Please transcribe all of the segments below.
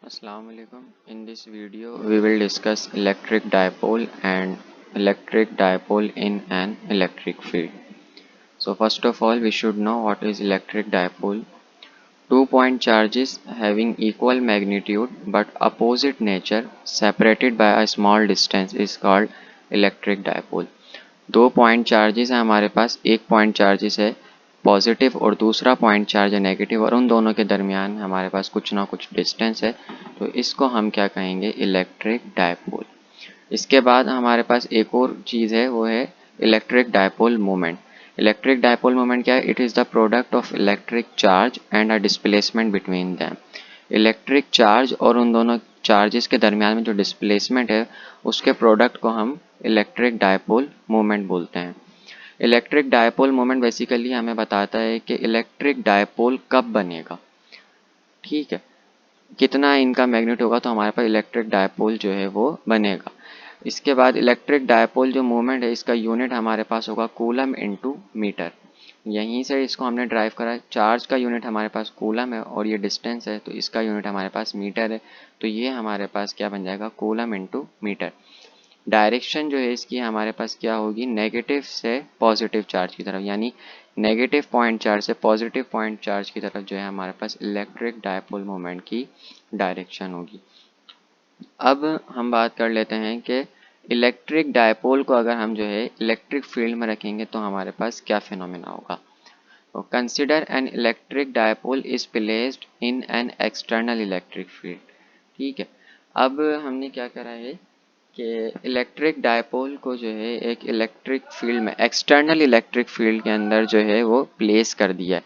Assalamu alaikum. In this video, we will discuss electric dipole and electric dipole in an electric field. So first of all, we should know what is electric dipole. Two-point charges having equal magnitude but opposite nature separated by a small distance is called electric dipole. दो point charges हैं हमारे पास, एक point charges है positive और दूसरा point charge है negative, और उन दोनों के दरमियान हमारे पास कुछ ना कुछ डिस्टेंस है, तो इसको हम क्या कहेंगे, इलेक्ट्रिक डायपोल। इसके बाद हमारे पास एक और चीज़ है, वो है electric dipole moment. Electric dipole moment क्या है? It is the product of electric charge and a displacement between them. Electric charge और उन दोनों चार्जेस के दरमियान में जो डिस्प्लेसमेंट है, उसके प्रोडक्ट को हम इलेक्ट्रिक डायपोल मोमेंट बोलते हैं। इलेक्ट्रिक डायपोल मोमेंट बेसिकली हमें बताता है कि इलेक्ट्रिक डायपोल कब बनेगा, ठीक है, कितना इनका मैग्नीट्यूड होगा तो हमारे पास इलेक्ट्रिक डायपोल जो है वो बनेगा। इसके बाद इलेक्ट्रिक डायपोल जो मोमेंट है, इसका यूनिट हमारे पास होगा कूलम इनटू मीटर। यहीं से इसको हमने ड्राइव करा। चार्ज का यूनिट हमारे पास कूलम है और ये डिस्टेंस है, तो इसका यूनिट हमारे पास मीटर है, तो ये हमारे पास क्या बन जाएगा, कूलम इनटू मीटर। डायरेक्शन जो है इसकी हमारे पास क्या होगी, नेगेटिव से पॉजिटिव चार्ज की तरफ, यानी नेगेटिव पॉइंट चार्ज से पॉजिटिव पॉइंट चार्ज की तरफ जो है हमारे पास इलेक्ट्रिक डायपोल मोमेंट की डायरेक्शन होगी। अब हम बात कर लेते हैं कि इलेक्ट्रिक डायपोल को अगर हम जो है इलेक्ट्रिक फील्ड में रखेंगे तो हमारे पास क्या फिनोमेना होगा। तो consider an electric dipole is placed in an external electric field, ठीक है। अब हमने क्या करा है कि इलेक्ट्रिक डायपोल को जो है एक इलेक्ट्रिक फील्ड में, एक्सटर्नल इलेक्ट्रिक फील्ड के अंदर जो है वो प्लेस कर दिया है।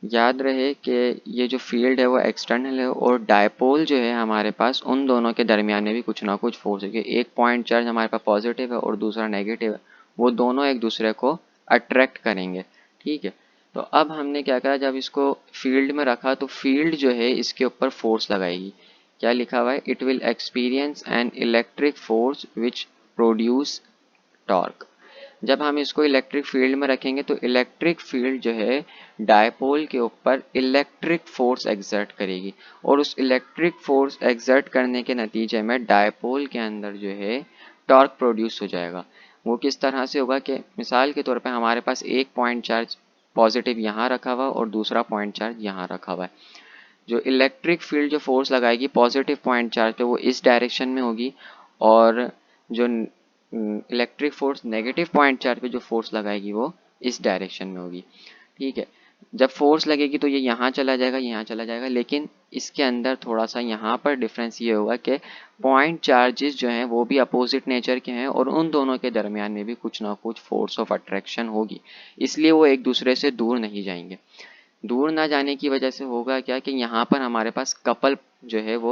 याद रहे कि ये जो फील्ड है वो एक्सटर्नल है और डायपोल जो है हमारे पास उन दोनों के दरमियान में भी कुछ ना कुछ फोर्स है। एक पॉइंट चार्ज हमारे पास पॉजिटिव है और दूसरा नेगेटिव है, वो दोनों एक दूसरे को अट्रैक्ट करेंगे, ठीक है। तो अब हमने क्या करा, जब इसको फील्ड में रखा तो फील्ड जो है इसके ऊपर फोर्स लगाएगी। क्या लिखा हुआ है, it will experience an electric force which produce torque. जब हम इसको इलेक्ट्रिक फील्ड में रखेंगे तो इलेक्ट्रिक फील्ड जो है डायपोल के ऊपर इलेक्ट्रिक फोर्स एक्सर्ट करेगी, और उस इलेक्ट्रिक फोर्स एक्सर्ट करने के नतीजे में डायपोल के अंदर जो है टॉर्क प्रोड्यूस हो जाएगा। वो किस तरह से होगा कि मिसाल के तौर पे हमारे पास एक पॉइंट चार्ज पॉजिटिव यहाँ रखा हुआ और दूसरा पॉइंट चार्ज यहाँ रखा हुआ है। जो इलेक्ट्रिक फील्ड जो फोर्स लगाएगी पॉजिटिव पॉइंट चार्ज पे वो इस डायरेक्शन में होगी, और जो electric force negative point charge पे जो फोर्स लगाएगी वो इस डायरेक्शन में होगी, ठीक है। जब फोर्स लगेगी तो ये यहाँ चला जाएगा, यहाँ चला जाएगा, लेकिन इसके अंदर थोड़ा सा यहाँ पर डिफरेंस ये होगा कि पॉइंट चार्जेस जो हैं वो भी अपोजिट नेचर के हैं और उन दोनों के दरमियान में भी कुछ ना कुछ फोर्स ऑफ अट्रैक्शन होगी, इसलिए वो एक दूसरे से दूर नहीं जाएंगे। दूर ना जाने की वजह से होगा क्या कि यहाँ पर हमारे पास कपल जो है वो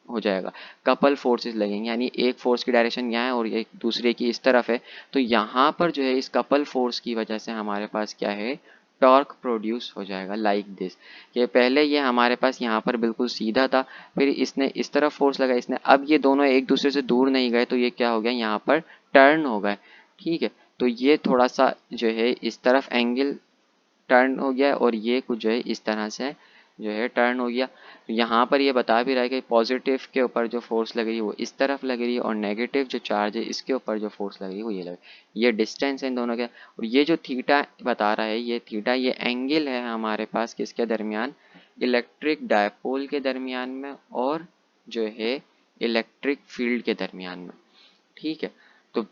हो जाएगा, कपल फोर्सेस लगेंगे, यानी एक फोर्स की डायरेक्शन यहाँ है और एक दूसरे की इस तरफ है, तो यहाँ पर जो है इस कपल फोर्स की वजह से हमारे पास क्या है, टॉर्क प्रोड्यूस हो जाएगा लाइक दिस। कि पहले ये हमारे पास यहाँ पर बिल्कुल सीधा था, फिर इसने इस तरफ फोर्स लगा, इसने, अब ये दोनों एक दूसरे से दूर नहीं गए तो ये क्या हो गया, यहाँ पर टर्न हो गए, ठीक है। तो ये थोड़ा सा जो है इस तरफ एंगल टर्न हो गया और ये कुछ जो है इस तरह से जो है टर्न हो गया। यहाँ पर ये बता भी रहा है कि पॉजिटिव के ऊपर जो फोर्स लग रही है वो इस तरफ लग रही है और नेगेटिव जो चार्ज है इसके ऊपर जो फोर्स लग रही है वो ये लग रही है। ये डिस्टेंस है इन दोनों के, और ये जो थीटा बता रहा है, ये थीटा ये एंगल है हमारे पास किसके दरमियान, इलेक्ट्रिक डायपोल के दरमियान में और जो है इलेक्ट्रिक फील्ड के दरमियान में, ठीक है। तो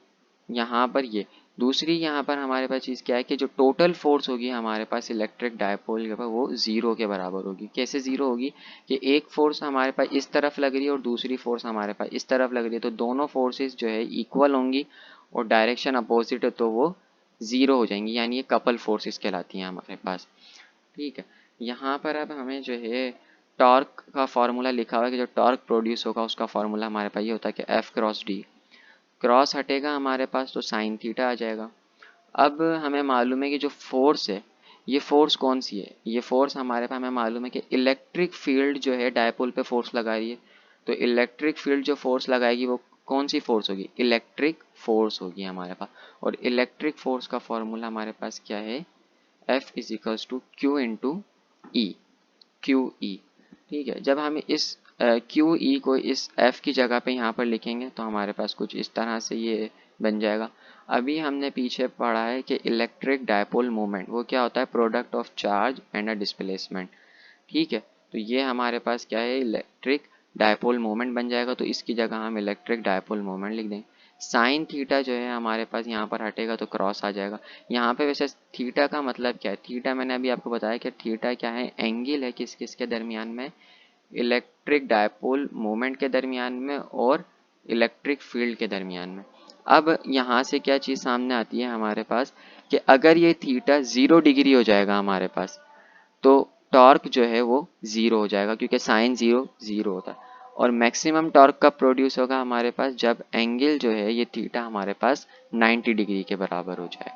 यहाँ पर ये दूसरी, यहाँ पर हमारे पास चीज़ क्या है कि जो टोटल फोर्स होगी हमारे पास इलेक्ट्रिक डायपोल के ऊपर वो ज़ीरो के बराबर होगी। कैसे ज़ीरो होगी कि एक फोर्स हमारे पास इस तरफ लग रही है और दूसरी फोर्स हमारे पास इस तरफ लग रही है, तो दोनों फोर्सेस जो है इक्वल होंगी और डायरेक्शन अपोजिट है तो वो ज़ीरो हो जाएंगी, यानी ये कपल फोर्सेस कहलाती हैं हमारे पास, ठीक है। यहाँ पर अब हमें जो है टॉर्क का फार्मूला लिखा हुआ है कि जो टॉर्क प्रोड्यूस होगा उसका फार्मूला हमारे पास ये होता है कि एफ क्रॉस डी, क्रॉस हटेगा हमारे पास तो साइन थीटा आ जाएगा। अब हमें मालूम है कि जो फोर्स है ये फोर्स कौन सी है, ये फोर्स हमारे पास हमें मालूम है कि इलेक्ट्रिक फील्ड जो है डायपोल पे फोर्स लगा रही है, तो इलेक्ट्रिक फील्ड जो फोर्स लगाएगी वो कौन सी फोर्स होगी, इलेक्ट्रिक फोर्स होगी हमारे पास। और इलेक्ट्रिक फोर्स का फॉर्मूला हमारे पास क्या है, F is equals to q into e, q e, ठीक है। जब हम इस क्यू ई को इस एफ की जगह पे यहाँ पर लिखेंगे तो हमारे पास कुछ इस तरह से ये बन जाएगा। अभी हमने पीछे पढ़ा है कि इलेक्ट्रिक डायपोल मोमेंट वो क्या होता है, product of charge and a displacement. ठीक है, तो ये हमारे पास क्या है, इलेक्ट्रिक डायपोल मोमेंट बन जाएगा, तो इसकी जगह हम इलेक्ट्रिक डायपोल मोमेंट लिख देंगे। साइन थीटा जो है हमारे पास यहाँ पर हटेगा तो क्रॉस आ जाएगा। यहाँ पे वैसे थीटा का मतलब क्या है, थीटा मैंने अभी आपको बताया कि थीटा क्या है, एंगल है किस किस के दरमियान में, इलेक्ट्रिक डायपोल मोमेंट के दरमियान में और इलेक्ट्रिक फील्ड के दरमियान में। अब यहाँ से क्या चीज़ सामने आती है हमारे पास कि अगर ये थीटा 0 डिग्री हो जाएगा हमारे पास, तो टॉर्क जो है वो 0 हो जाएगा, क्योंकि साइन 0 0 होता है। और मैक्सिमम टॉर्क कब प्रोड्यूस होगा हमारे पास, जब एंगल जो है ये थीटा हमारे पास 90 डिग्री के बराबर हो जाए।